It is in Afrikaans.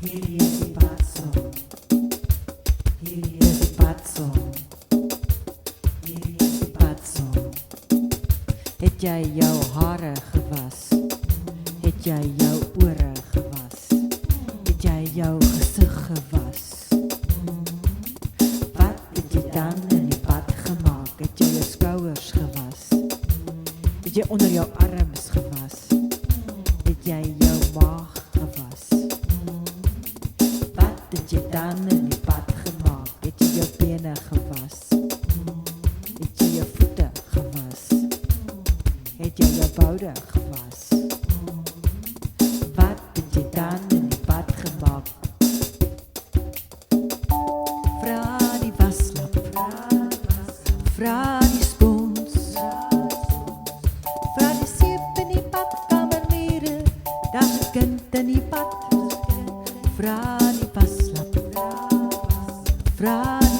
Hierdie is die padsong. Hierdie is die padsong. Hierdie is die padsong. Het jy jou hare gewas? Het jy jou ore gewas? Het jy jou gesig gewas? Wat het jy dan in die pad gemaak? Het jy jou skouers gewas? Het jy onder jou arms gewas? Het jy jou maag gewas? Wat het jy dan in die pad gemaak? Het jy jou bene gewas? Het jy jou voete gewas? Het jy jou boude gewas? Wat het jy dan in die pad gemaak? Vra die waslap, vra die spons, vra die seep in die badkamermure, daar's 'n kind in die pad. Vra die waslap, vra